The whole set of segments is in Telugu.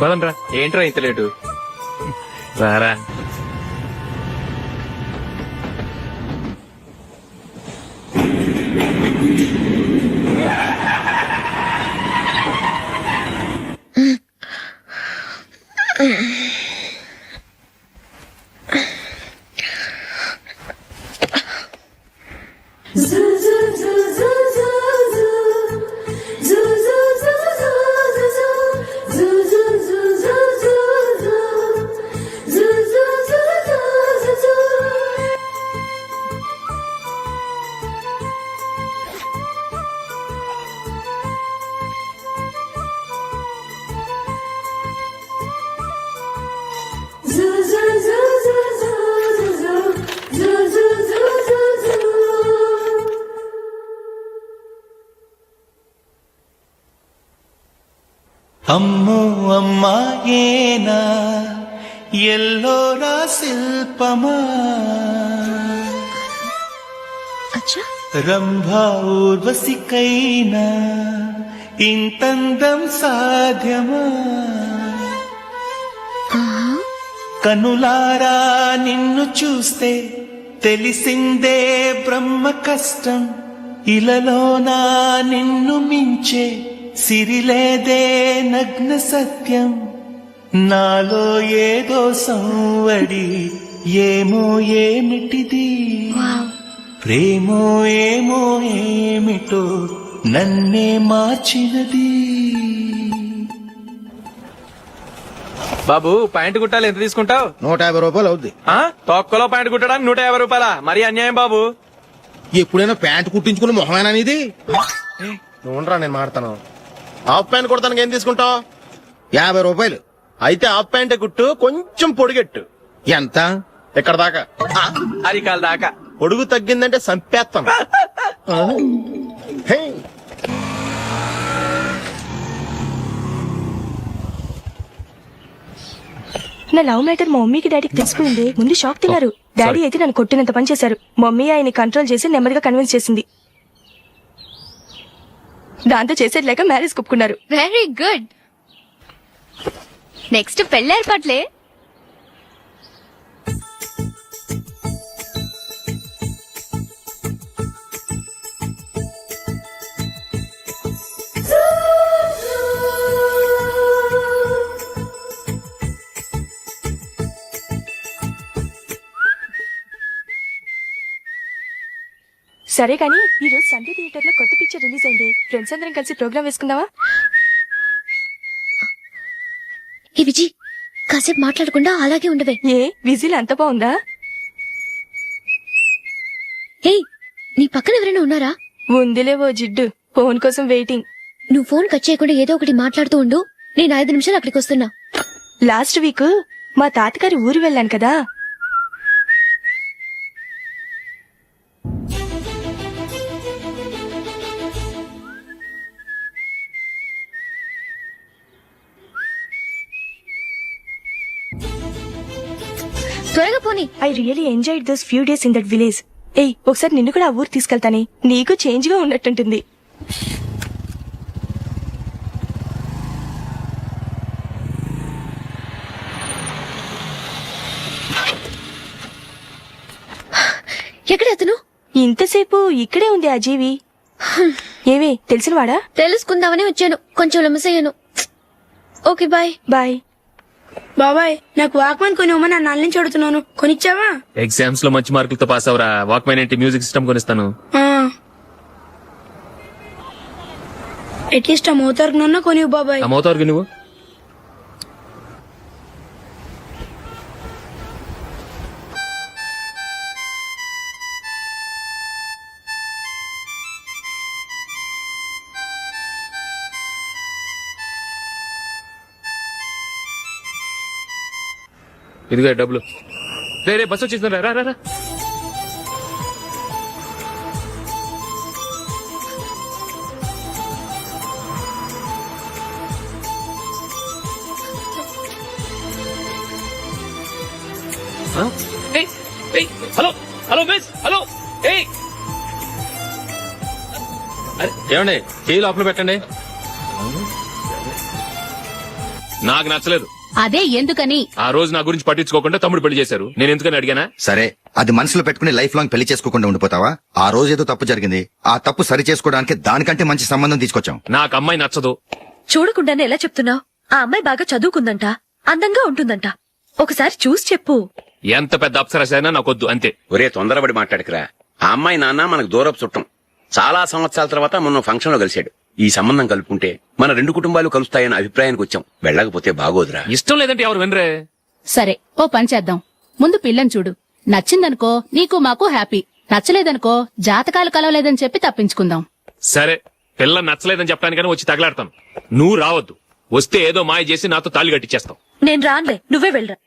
పదండ్రా. ఏంట్రా ఇంత లేటు? రారా. అమ్మో అమ్మాయేనా ఎల్లోరా శిల్పమా రంభా ఊర్వశికైనా ఇంతందం సాధ్యమా కనులారా నిన్ను చూస్తే తెలిసిందే బ్రహ్మ కష్టం ఇలలోనా నిన్ను మించే సిరిలేదే నగ్న సత్యం నాలో ఏదో సంవడి ఏమో ఏమిటిది ప్రేమో ఏమో ఏమిటో నన్నే మార్చినది. బాబు ప్యాంటు కుట్టాలి, ఎంత తీసుకుంటావు? 150 రూపాయలు అవుద్ది. తొక్కలో ప్యాంటు కుట్టడానికి 150 రూపాయలా? మరీ అన్యాయం బాబు. ఎప్పుడైనా ప్యాంటు కుట్టించుకుని మొహమేనా ఇది? నువ్వురా, నేను మాడతాను. హాఫ్ ప్యాంట్ కుడతానికి ఏం తీసుకుంటావు? 50 రూపాయలు. అయితే హాఫ్ ప్యాంటే కుట్టు, కొంచెం పొడిగెట్టు. ఎంత? ఎక్కడ దాకా? అరికాల దాకా. పొడుగు తగ్గిందంటే సంపేస్తాను. హే. నా లవ్ మ్యాటర్ మా మమ్మీకి డాడీకి తెలిసిపోయింది. ముందు షాక్ తిన్నారు. డాడీ అయితే నన్ను కొట్టినంత పని చేశారు. మమ్మీ ఆయన్ని కంట్రోల్ చేసి నెమ్మదిగా కన్విన్స్ చేసింది. దాంతో చేసేది లేక మ్యారేజ్ ఒప్పుకున్నారు. Very good. నెక్స్ట్ పెళ్లి ఏర్పాట్లే. సరే కానీ ఈ రోజు సండే థియేటర్ లో కొత్త పిక్చర్ రిలీజ్ అయింది. ఫ్రెండ్స్ అందరం కలిసి ప్రోగ్రామ్ వేసుకుందావా? ఈ విజి కాసేపు మాట్లాడకుండా అలాగే ఉండవే. ఏ విజిల్ అంత బాగుందా? హే, నీ పక్కన ఎవరైనా ఉన్నారా? ఉందిలే ఓ జిడ్డు, ఫోన్ కోసం వెయిటింగ్. నువ్వు ఫోన్ కట్ చేయకుండా ఏదో ఒకటి మాట్లాడుతూ ఉండు. నేను 5 నిమిషాలు అక్కడికి వస్తున్నా. లాస్ట్ వీక్ మా తాతగారి ఊరు వెళ్ళాను కదా. త్వరగా పోనీ. I really enjoyed those few days in that village. ఏయ్, ఒకసారి నిన్ను కూడా ఆ ఊరు తీసుకెళ్తానే, నీకు చేంజ్ గా ఉన్నట్టుంటుంది. ఎక్కడ అతను? ఇంతసేపు ఇక్కడే ఉంది ఆ జీవి. ఏవే తెలిసినవాడా? తెలుసుకుందామని వచ్చాను, కొంచెం లెమసయ్యాను. Okay bye. బాయ్. బాబాయ్, నాకు వాక్మెన్ కొనివ్వమని నా నాన్న నుంచి అడుగుతున్నాను, కొనిచ్చావా? ఎగ్జామ్స్ లో మంచి మార్కులతో పాస్ అవరా. వాక్మెన్ ఏంటి, మ్యూజిక్ సిస్టమ్ కొనిస్తాను. అట్లీస్ట్ ఆ మోతార్కు నన్న కొనివ్వు బాబాయ్. ఆ మోతార్కు నువ్వు ఇదిగా డబ్బులు. రే బస్ వచ్చేసిందా, రా రా రా. Hello hello miss, hello. ఏమండి, చేయి లోపల పెట్టండి. నాకు నచ్చలేదు. అదే ఎందుకని? ఆ రోజు నా గురించి పట్టించుకోకుండా తమ్ముడు పెళ్లి చేశారు. నేను ఎందుకని అడిగానా? సరే, అది మనసులో పెట్టుకుని లైఫ్ లాంగ్ పెళ్లి చేసుకోకుండా ఉండిపోతావా? ఆ రోజు ఏదో తప్పు జరిగింది, ఆ తప్పు సరి చేసుకోవడానికి దానికంటే మంచి సంబంధం తీసుకొచ్చాం. నాకు అమ్మాయి నచ్చదు. చూడకుండానే ఎలా చెప్తున్నావు? ఆ అమ్మాయి బాగా చదువుకుందంట, అందంగా ఉంటుందంట. ఒకసారి చూసి చెప్పు. ఎంత పెద్ద అప్సరసైనా నాకొద్దు అంతే. ఒరే తొందరపడి మాట్లాడకురా. ఆ అమ్మాయి నాన్న మనకు దూరపు చుట్టం. చాలా సంవత్సరాల తర్వాత మొన్న ఫంక్షన్ లో కలిశాడు. ఈ సంబంధం కలుపుకుంటే మన రెండు కుటుంబాలు కలుస్తాయన్న అభిప్రాయానికి వచ్చాం. వెళ్ళకపోతే బాగోదురా. ఇష్టం లేదంటే ఎవరు వినరే. సరే, ఓ పని చేద్దాం. ముందు పిల్లని చూడు. నచ్చిందనుకో నీకు మాకు హ్యాపీ. నచ్చలేదనుకో జాతకాలు కలవలేదని చెప్పి తప్పించుకుందాం. సరే, పిల్ల నచ్చలేదని చెప్పడానికని వచ్చి తగలాడతాను. నువ్వు రావద్దు. వస్తే ఏదో మాయ చేసి నాతో తాళి కట్టించేస్తావు. నేను రానులే, నువ్వే వెళ్ళరా.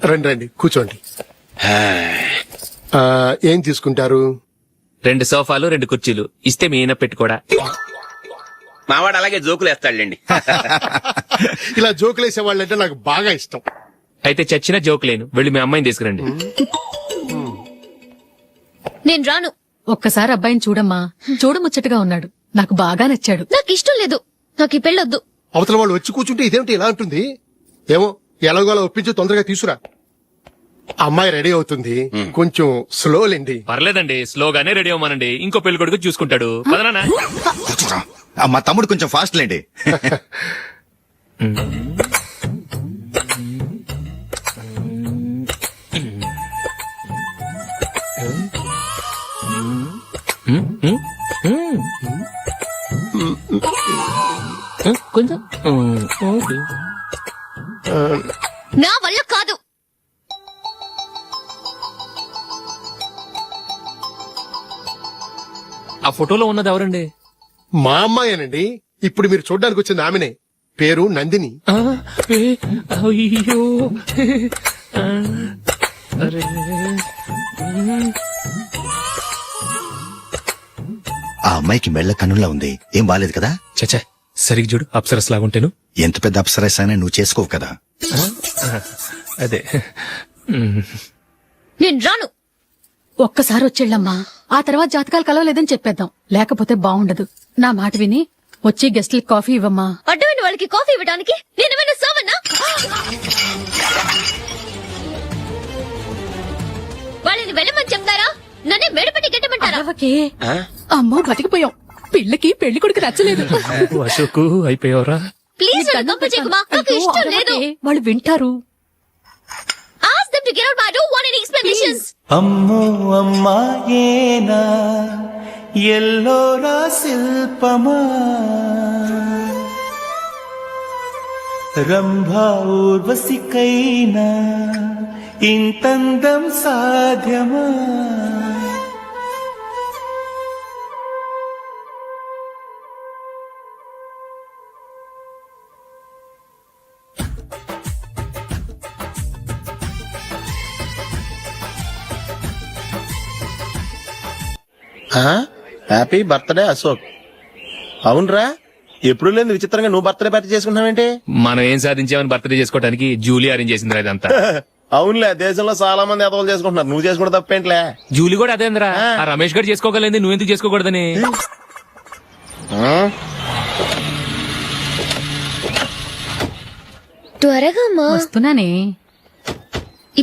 రండి రండి కూర్చోండి. ఏం తీసుకుంటారు? 2 సోఫాలు 2 కుర్చీలు ఇస్తే మీ ఈయన పెట్టుకోడా. మావాడు అలాగే జోకులు వేస్తాడులేండి. ఇలా జోకులేసే వాళ్ళంటే నాకు బాగా ఇష్టం. అయితే చచ్చిన జోక్ లేను. వెళ్ళి మీ అమ్మాయిని తీసుకురండి. నేను రాను. ఒక్కసారి అబ్బాయిని చూడమ్మా. చూడముచ్చటగా ఉన్నాడు. నాకు బాగా నచ్చాడు. నాకు ఇష్టం లేదు. నాకు ఈ పెళ్ళొద్దు. అవతల వాళ్ళు వచ్చి కూర్చుంటే ఇదేమిటి ఇలా ఉంటుంది? ఏమో ఎలాగోలా ఒప్పించి తొందరగా తీసుకురా. అమ్మాయి రెడీ అవుతుంది, కొంచెం స్లో లేండి. పర్లేదండి, స్లోగానే రెడీ అవ్వమనండి. ఇంకో పెళ్లి కొడుకు చూసుకుంటాడు. పదనా. కూర్చోరా. మా తమ్ముడు కొంచెం ఫాస్ట్ లేండి. కొంచెం నా వల్ల కాదు. ఆ ఫోటోలో ఉన్నది ఎవరండి? మా అమ్మాయేనండి. ఇప్పుడు మీరు చూడడానికి వచ్చింది ఆమెనే. పేరు నందిని. అయ్యో, ఆ అమ్మాయికి మెళ్ళ కన్నులా ఉంది. ఏం బాలేదు కదా? చచ్చా, సరిగ్గా చూడు. అప్సరస్ లాగుంటేను. ఎంత పెద్ద అప్సరస్ అయినా నువ్వు చేసుకోవు కదా. అదే. నేను రాను. ఒక్కసారి వచ్చేళ్ళమ్మా. ఆ తర్వాత జాతకాలు కలవలేదని చెప్పేద్దాం. లేకపోతే బాగుండదు. నా మాట విని వచ్చి గెస్ట్లకి కాఫీ ఇవ్వమ్మా. అడ్డమైన వాళ్ళకి కాఫీ ఇవ్వడానికి నేనేమైనా సోమన్నా? వాళ్ళని వెళ్ళమని చెప్తారా? నన్నే మేడపట్టి గెట్టమంటారా? అరవకే. అమ్మో బతికిపోయాం. పిల్లకి పెళ్లి కొడుకు నచ్చలేదు. అశోకు అయిపోయావరా. ప్లీజ్ నన్ను కంపల్ చేయకుమా. నాకు ఇష్టం లేదు. వాళ్ళు వింటారు. Ask them to get out. I don't want any explanations. అమ్మో అమ్మాయేనా ఎల్లోరా శిల్పమా రంభా ఊర్వశికైనా ఇంతందం సాధ్యమా? Happy birthday Ashok. అవునరా, ఎప్పుడు లేదు విచిత్రంగా నువ్వు బర్త్డే పార్టీ చేసుకుంటున్నావేంటి? మనం ఏం సాధించామని బర్త్డే చేసుకోవడానికి జూలీ అరేంజ్ చేసిందిరా ఇదంతా. అవునులే, దేశంలో చాలా మంది ఎదవలు చేసుకుంటున్నారు. నువ్వు చేసుకోవడం తప్పేంట్లే. జూలీ కూడా అదేంద్రా. ఆ రమేష్ గారు చేసుకోగలేదు, నువ్వు ఎందుకు చేసుకోకూడదని. త్వరగా అమ్మా. వస్తున్నానే.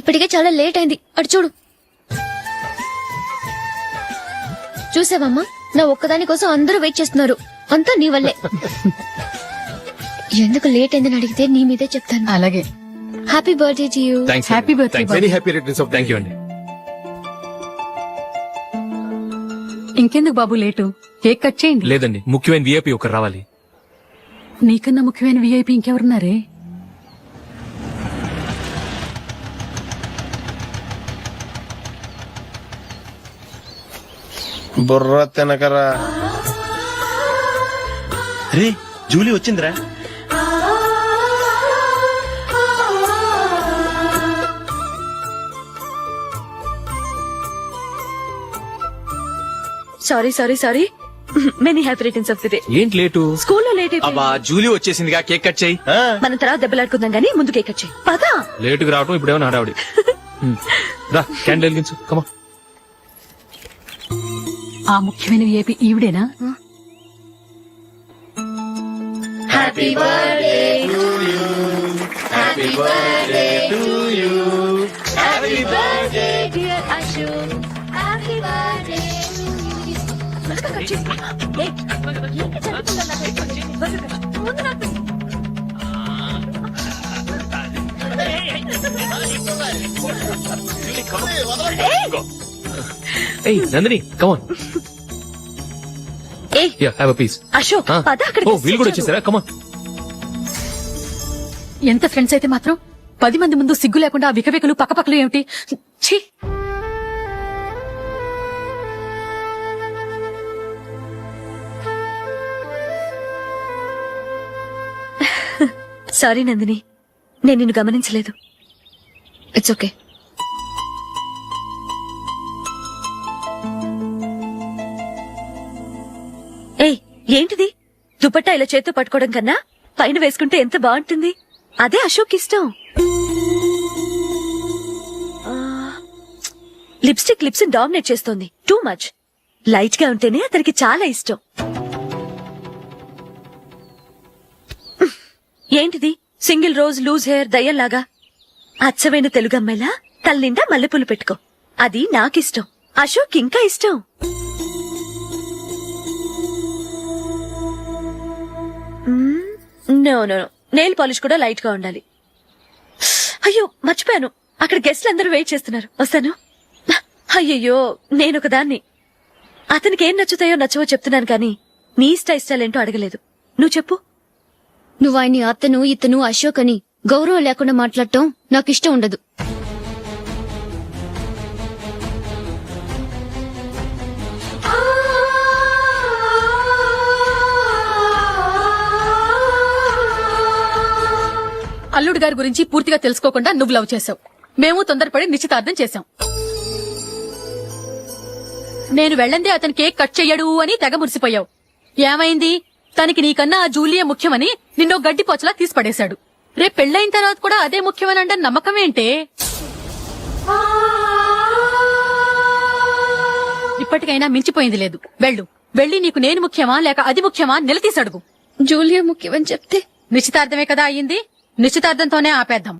ఇప్పటికే చాలా లేట్ అయింది. అటు చూడు. చూసావమ్మా, నా ఒక్కదాని కోసం అందరూ వెయిట్ చేస్తున్నారు. అంతా నీ వల్లే. ఎందుకు లేట్ అయిందని అడిగితే నీ మీదే చెప్తాను. అలాగే. Happy birthday to you. Happy birthday. Very happy returns of thank you అండి. ఇంకెందుకు బాబు లేటు? కేక్ కట్ చేయండి. లేదండి, ముఖ్యమైన విఐపి ఒకరు రావాలి. నీకన్నా ముఖ్యమైన విఐపి ఇంకెవరున్నారే? బుర్ర తినకరా. రే జూలీ వచ్చిందిరా. Sorry many happy returns of the day. ఏంటి లేటు? స్కూల్లో లేట్ అయిపోయింది. అబ్బా జూలీ వచ్చేసిందిగా, కేక్ కట్ చేయి. మనం తర్వాత దెబ్బలాడుకుందాం గానీ ముందు కేక్ కట్ చేయి. పదా. లేటుగా రావటం ఇప్పుడేమో హడావిడి. రా, క్యాండిల్ వెలిగించు. కమా. ఆ ముఖ్యమైన విఐపి ఈవిడేనా? Happy birthday to you. ఏయ్ నందిని కమాన్ ఏయ్ yeah have a piece Ashok పద అక్కడికి. ఓ వీళ్ళు కూడా వచ్చేసారా కమాన్. ఎంత ఫ్రెండ్స్ అయితే మాత్రం 10 మంది ముందు సిగ్గు లేకుండా ఆ వికవికలు పక్కపక్కలు ఏమిటి? ఛీ! సారీ నందిని, నేను నిన్ను గమనించలేదు. It's okay. ఏయ్ ఏంటిది? దుపట్టా ఇలా చేత్తో పట్టుకోవడం కన్నా పైన వేసుకుంటే ఎంత బాగుంటుంది. అదే అశోక్ ఇష్టం. లిప్స్టిక్ లిప్స్ డామినేట్ చేస్తోంది. Too much. లైట్ గా ఉంటేనే అతనికి చాలా ఇష్టం. ఏంటిది? సింగిల్ రోజ్ లూజ్ హెయిర్ దయ్యంలాగా. అచ్చమైన తెలుగు అమ్మాయిలా తల్లిండా మల్లెపూలు పెట్టుకో. అది నాకిష్టం. అశోక్ ఇంకా ఇష్టం. నో నో నెయిల్ పాలిష్ కూడా లైట్ గా ఉండాలి. అయ్యో మర్చిపోయాను, అక్కడ గెస్ట్లు అందరూ వెయిట్ చేస్తున్నారు. వస్తాను. అయ్యయ్యో నేనొక దాన్ని. అతనికి ఏం నచ్చుతాయో నచ్చవో చెప్తున్నాను కానీ నీ ఇష్టాలేంటో అడగలేదు. నువ్వు చెప్పు. నువ్వు ఆయన్ని అతను ఇతను అశోక్ అని గౌరవం లేకుండా మాట్లాడటం నాకు ఇష్టం ఉండదు. అల్లుడు గారి గురించి పూర్తిగా తెలుసుకోకుండా నువ్వు లవ్ చేసావు. మేము తొందరపడి నిశ్చితార్థం చేశాం. నేను వెళ్ళందే అతని కేక్ కట్ చెయ్యడు అని తెగ మురిసిపోయావు. ఏమైంది? తనకి నీకన్నా ఆ జూలియే ముఖ్యమని నిన్నో గడ్డి పోచలా తీసి పడేశాడు. రేపు పెళ్ళైన తర్వాత కూడా అదే ముఖ్యమని అంటే నమ్మకం ఏంటే? ఇప్పటికైనా మించిపోయింది లేదు. వెళ్ళి నీకు నేను ముఖ్యమా లేక అది ముఖ్యమా నిలదీసి అడుగు. జూలియా ముఖ్యమని చెప్తే నిశ్చితార్థమే కదా అయ్యింది. నిశ్చితార్థంతోనే ఆపేద్దాం.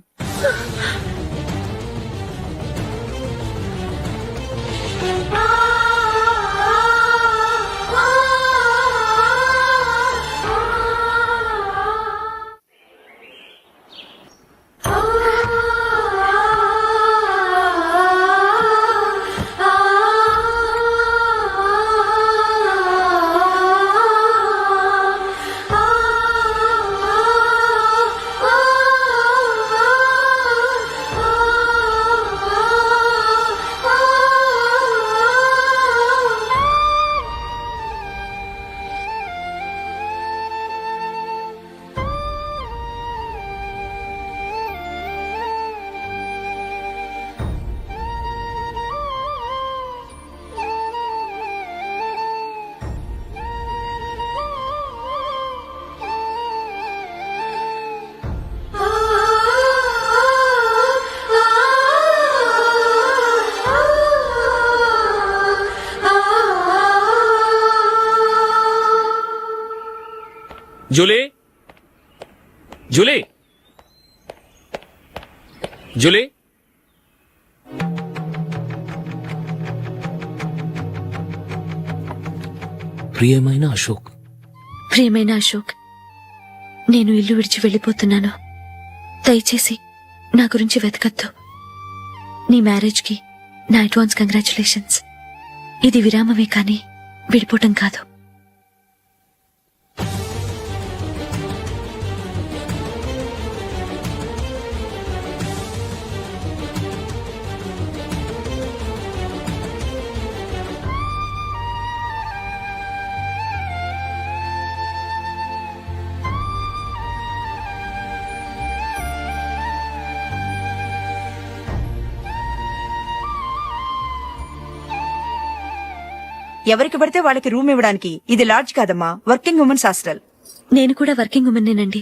జూలీ జూలీ జూలీ ప్రియమైన అశోక్. ప్రియమైన అశోక్, నేను ఇల్లు విడిచి వెళ్లిపోతున్నాను. దయచేసి నా గురించి వెతకద్దు. నీ మ్యారేజ్ కి నా అడ్వాన్స్ కంగ్రాచులేషన్స్. ఇది విరామమే కానీ విడిపోవటం కాదు. ఎవరికి పడితే వాళ్ళకి రూమ్ ఇవ్వడానికి ఇది లాడ్జ్ కాదమ్మా, వర్కింగ్ ఉమెన్స్ హాస్టల్. నేను కూడా వర్కింగ్ ఉమెన్నేనండి.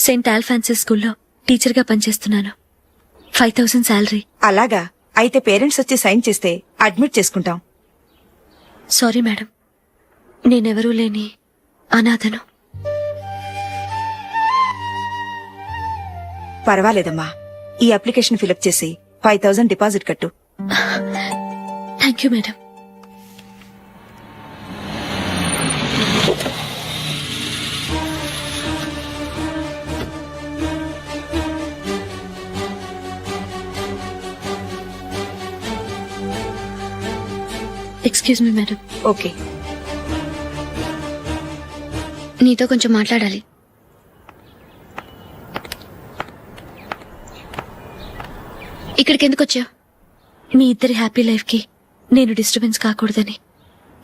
సెయింట్ ఆల్ఫాన్సెస్ స్కూల్లో టీచర్ గా పనిచేస్తున్నాను. 5000 శాలరీ. అలాగా? అయితే పేరెంట్స్ వచ్చి సైన్ చేస్తే అడ్మిట్ చేసుకుంటాం. సారీ మేడం, నేనెవరూ లేని అనాథను. పర్వాలేదమ్మా, ఈ అప్లికేషన్ ఫిలప్ చేసి 5,000 డిపాజిట్ కట్టు. Thank you madam. Excuse me madam. Okay. నీతో కొంచెం మాట్లాడాలి. ఇక్కడికి ఎందుకు వచ్చావు? మీ ఇద్దరి హ్యాపీ లైఫ్ కి నేను డిస్టర్బెన్స్ కాకూడదని.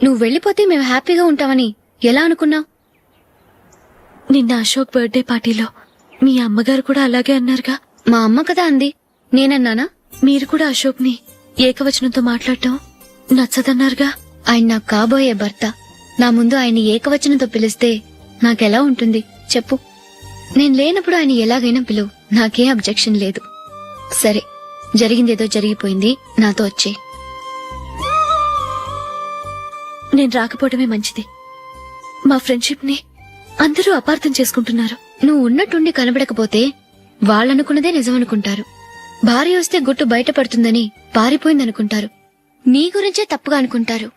నువ్వు వెళ్ళిపోతే మేము హ్యాపీగా ఉంటామని ఎలా అనుకున్నావు? నిన్న అశోక్ బర్త్డే పార్టీలో మీ అమ్మగారు కూడా అలాగే అన్నారుగా. మా అమ్మ కదా అంది, నేనన్నానా? మీరు కూడా అశోక్ ని ఏకవచనంతో మాట్లాడటం నచ్చదన్నారుగా. ఆయన నాకు కాబోయే భర్త. నా ముందు ఆయన ఏకవచనంతో పిలిస్తే నాకెలా ఉంటుంది చెప్పు? నేను లేనప్పుడు ఆయన ఎలాగైనా పిలువు, నాకే అబ్జెక్షన్ లేదు. సరే, జరిగిందేదో జరిగిపోయింది, నాతో వచ్చే. నేను రాకపోవడమే మంచిది. మా ఫ్రెండ్షిప్ ని అందరూ అపార్థం చేసుకుంటున్నారు. నువ్వు ఉన్నట్టుండి కనబడకపోతే వాళ్ళనుకున్నదే నిజమనుకుంటారు. భార్య వస్తే గుట్టు బయటపడుతుందని పారిపోయిందనుకుంటారు. నీ గురించే తప్పుగా అనుకుంటారు.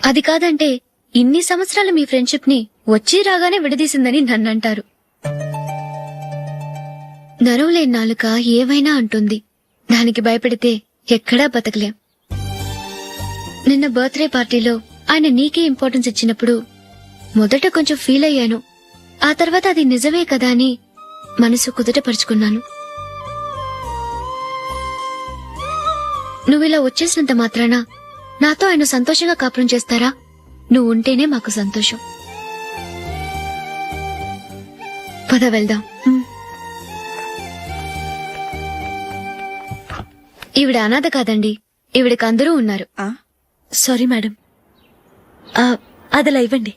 అది కాదంటే ఇన్ని సంవత్సరాలు మీ ఫ్రెండ్షిప్ ని వచ్చి రాగానే విడదీసిందని నన్నంటారు. నరవలేని నాలుక ఏవైనా అంటుంది. దానికి భయపడితే ఎక్కడా బతకలేం. నిన్న బర్త్డే పార్టీలో ఆయన నీకే ఇంపార్టెన్స్ ఇచ్చినప్పుడు మొదట కొంచెం ఫీల్ అయ్యాను. ఆ తర్వాత అది నిజమే కదా అని మనసు కుదుటపరుచుకున్నాను. నువ్విలా వచ్చేసినంత మాత్రాన నాతో ఆయన సంతోషంగా కాపురం చేస్తారా? నువ్వు ఉంటేనే మాకు సంతోషం. పద వెళ్దాం. ఈవిడ అనాథ కాదండి, ఈవిడకి అందరూ ఉన్నారు. సారీ మేడం, అదలా ఇవ్వండి.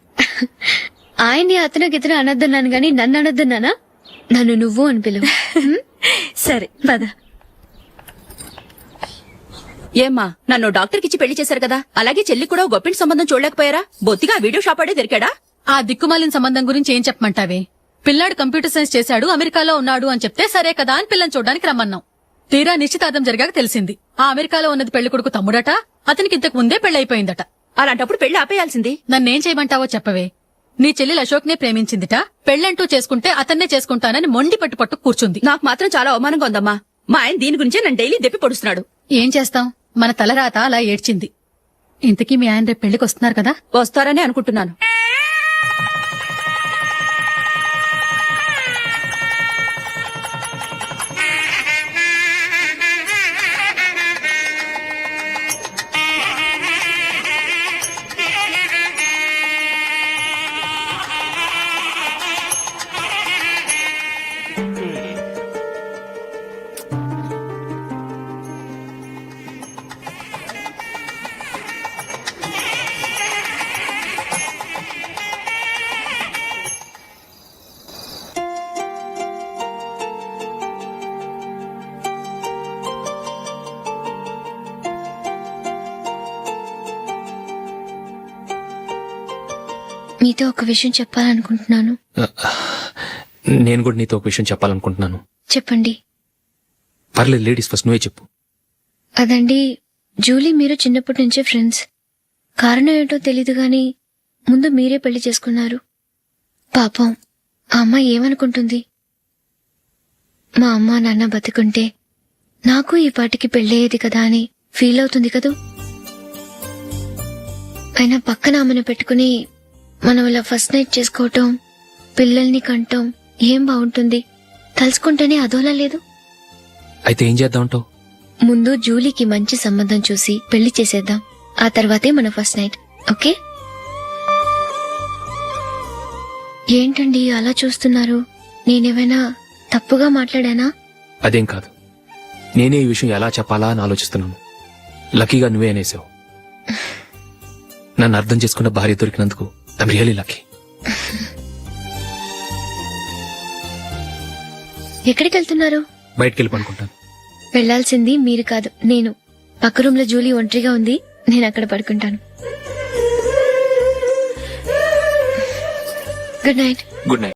ఆయన్ని అతను గితను అనొద్దన్నాను గాని నన్ను అనొద్దన్నానా? నన్ను నువ్వు అని పిలువు. సరే పద. ఏమ్మా, నన్ను డాక్టర్ కిచ్చి పెళ్లి చేశారు కదా, అలాగే చెల్లి కూడా గొప్పింటి సంబంధం చూడలేకపోయారా? బొత్తిగా వీడియో షాప్ ఆడే దొరికాడా? ఆ దిక్కుమాలిన సంబంధం గురించి ఏం చెప్పమంటావే? పిల్లాడు కంప్యూటర్ సైన్స్ చేశాడు, అమెరికాలో ఉన్నాడు అని చెప్తే సరే కదా అని పిల్లని చూడడానికి రమ్మన్నాం. తీరా నిశ్చితార్థం జరిగాక తెలిసింది ఆ అమెరికాలో ఉన్నది పెళ్లి కొడుకు తమ్ముడట, అతనికి ఇంతకు ముందే పెళ్లయిపోయిందట. అలాంటప్పుడు పెళ్లి ఆపేయాల్సింది. నన్నేం చేయమంటావో చెప్పవే? నీ చెల్లెలు అశోక్ నే ప్రేమించిందిట, పెళ్లంటూ చేసుకుంటే అతన్నే చేసుకుంటానని మొండి పట్టు కూర్చుంది. నాకు మాత్రం చాలా అవమానంగా ఉందమ్మా. మా ఆయన దీని గురించే నన్ను డైలీ దెప్పి పొడుస్తున్నాడు. ఏం చేస్తాం, మన తలరాత అలా ఏడ్చింది. ఇంతకీ మీ ఆయన రేపు పెళ్లికి వస్తున్నారు కదా? వస్తారని అనుకుంటున్నాను. మీతో ఒక విషయం చెప్పాలనుకుంటున్నాను. నేను కూడా నీతో ఒక విషయం చెప్పాలనుకుంటున్నాను. చెప్పండి. పర్లేదు, లేడీస్ ఫస్ట్, నువ్వే చెప్పు. అదండి, జూలీ మీరు చిన్నప్పటి నుంచే ఫ్రెండ్స్. కారణం ఏంటో తెలీదు గాని ముందు మీరే పెళ్లి చేసుకున్నారు. పాపం ఆ అమ్మాయి ఏమనుకుంటుంది? మా అమ్మ నాన్న బతుకుంటే నాకు ఈ పాటికి పెళ్ళయ్యేది కదా అని ఫీల్ అవుతుంది కదూ. అయినా పక్కన ఆమెను పెట్టుకుని మనం ఇలా ఫస్ట్ నైట్ చేసుకోవటం, పిల్లల్ని కంటాం ఏం బాగుంటుంది? తలుచుకుంటేనే అదోలా లేదు. అయితే ఏం చేద్దామంటావు? ముందు జూలీకి మంచి సంబంధం చూసి పెళ్లి చేసేద్దాం, ఆ తర్వాతే మన ఫస్ట్ నైట్. ఓకే? ఏంటండి అలా చూస్తున్నారు? నేనేమైనా తప్పుగా మాట్లాడానా? అదేం కాదు, నేనే ఈ విషయం ఎలా చెప్పాలా అని ఆలోచిస్తున్నాను. లక్కీగా నువ్వే అనేసావు. నన్ను అర్థం చేసుకున్న భార్య దొరికినందుకు ఐమ్ రియలీ లక్కీ. ఎక్కడికి వెళ్తున్నారు? బయటికెళ్ళి పడుకుంటాను. వెళ్లాల్సింది మీరు కాదు, నేను. పక్క రూమ్ లో జూలీ ఒంటరిగా ఉంది, నేను అక్కడ పడుకుంటాను. Good night. Good night.